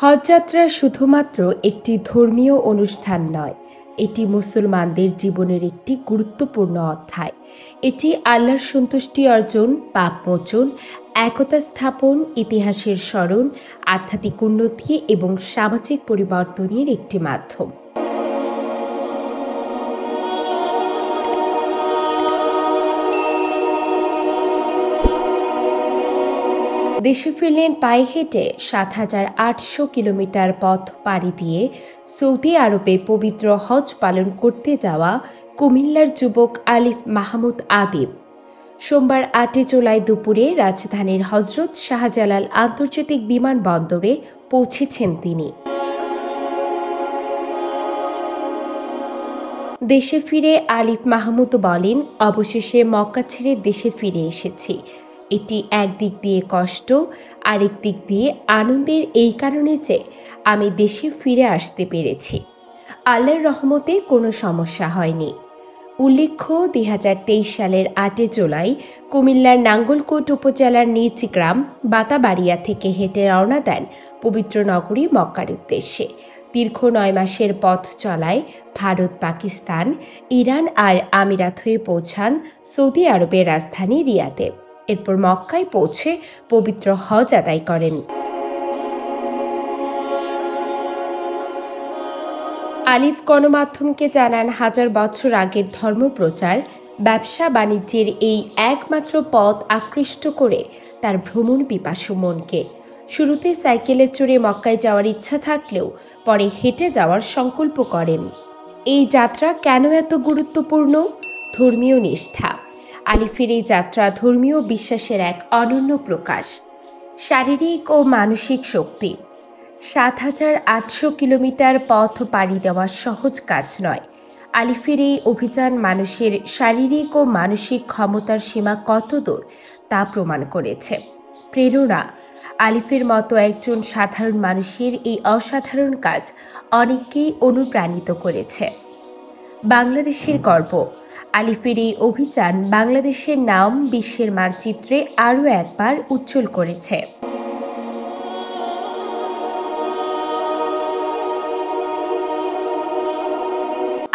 হজ যাত্রা শুধুমাত্র একটি ধর্মীয় অনুষ্ঠান নয়, এটি মুসলমানদের জীবনের একটি গুরুত্বপূর্ণ অধ্যায়। এটি আল্লাহর সন্তুষ্টি অর্জন, পাপ মোচন, একতা স্থাপন, ইতিহাসের স্মরণ, আধ্যাত্মিক উন্নতি এবং সামাজিক পরিবর্তনের একটি মাধ্যম। দেশে ফিরলেন পায়ে হেঁটে ৭,৮০০ কিলোমিটার পথ পাড়ি দিয়ে সৌদি আরবে পবিত্র হজ পালন করতে যাওয়া কুমিল্লার যুবক আলিফ মাহমুদ আদিব। সোমবার ৮ জুলাই দুপুরে রাজধানীর হজরত শাহজালাল আন্তর্জাতিক বিমানবন্দরে পৌঁছেছেন তিনি। দেশে ফিরে আলিফ মাহমুদ বলেন, অবশেষে মক্কা ছেড়ে দেশে ফিরে এসেছি। এটি একদিক দিয়ে কষ্ট, আরেক দিক দিয়ে আনন্দের, এই কারণে যে আমি দেশে ফিরে আসতে পেরেছি। আল্লাহর রহমতে কোনো সমস্যা হয়নি। উল্লেখ্য, ২০২৩ সালের ৮ জুলাই কুমিল্লার নাঙ্গলকোট উপজেলার নিজ গ্রাম বাতাবাড়িয়া থেকে হেঁটে রওনা দেন পবিত্র নগরী মক্কার উদ্দেশ্যে। দীর্ঘ ৯ মাসের পথ চলায় ভারত, পাকিস্তান, ইরান আর আমিরাত হয়ে পৌঁছান সৌদি আরবের রাজধানী রিয়াদে। এরপর মক্কায় পৌঁছে পবিত্র হজ আদায় করেন। আলিফ গণমাধ্যমকে জানান, হাজার বছর আগের ধর্মপ্রচার, ব্যবসা বাণিজ্যের এই একমাত্র পথ আকৃষ্ট করে তার ভ্রমণ পিপাসু মনকে। শুরুতে সাইকেলে চড়ে মক্কায় যাওয়ার ইচ্ছা থাকলেও পরে হেঁটে যাওয়ার সংকল্প করেন। এই যাত্রা কেন এত গুরুত্বপূর্ণ? ধর্মীয় নিষ্ঠা। আলিফের এই যাত্রা ধর্মীয় বিশ্বাসের এক অনন্য প্রকাশ। শারীরিক ও মানসিক শক্তি। ৭,৮০০ কিলোমিটার পথ পাড়ি দেওয়া সহজ কাজ নয়। আলিফের এই অভিযান মানুষের শারীরিক ও মানসিক ক্ষমতার সীমা কতদূর তা প্রমাণ করেছে। প্রেরণা। আলিফের মতো একজন সাধারণ মানুষের এই অসাধারণ কাজ অনেককেই অনুপ্রাণিত করেছে। বাংলাদেশের গর্ব। আলিফের এই অভিযান বাংলাদেশের নাম বিশ্বের মানচিত্রে আরও একবার উজ্জ্বল করেছে।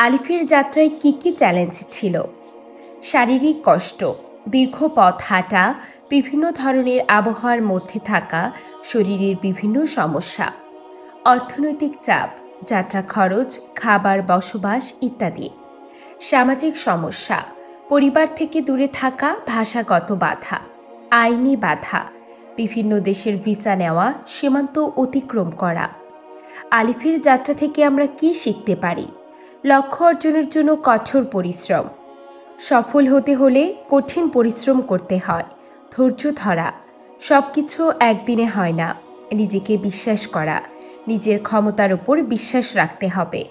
আলিফের যাত্রায় কী কী চ্যালেঞ্জ ছিল? শারীরিক কষ্ট, দীর্ঘ পথ হাঁটা, বিভিন্ন ধরনের আবহাওয়ার মধ্যে থাকা, শরীরের বিভিন্ন সমস্যা। অর্থনৈতিক চাপ, যাত্রা খরচ, খাবার, বসবাস ইত্যাদি। সামাজিক সমস্যা, পরিবার থেকে দূরে থাকা, ভাষাগত বাধা। আইনি বাধা, বিভিন্ন দেশের ভিসা নেওয়া, সীমান্ত অতিক্রম করা। আলিফের যাত্রা থেকে আমরা কি শিখতে পারি? লক্ষ্য অর্জনের জন্য কঠোর পরিশ্রম। সফল হতে হলে কঠিন পরিশ্রম করতে হয়। ধৈর্য ধরা। সব কিছু একদিনে হয় না। নিজেকে বিশ্বাস করা, নিজের ক্ষমতার উপর বিশ্বাস রাখতে হবে।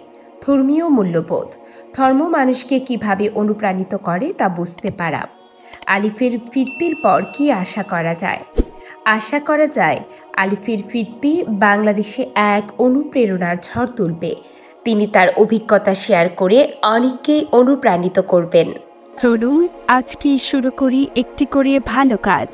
ধর্মীয় মূল্যবোধ। ধর্ম মানুষকে কিভাবে অনুপ্রাণিত করে তা বুঝতে পারা। আলিফের ফিরতির পর কি আশা করা যায়? আশা করা যায় আলিফের ফিরতি বাংলাদেশে এক অনুপ্রেরণার ঝড় তুলবে। তিনি তার অভিজ্ঞতা শেয়ার করে অনেককেই অনুপ্রাণিত করবেন। চলুন আজকে শুরু করি একটি করে ভালো কাজ।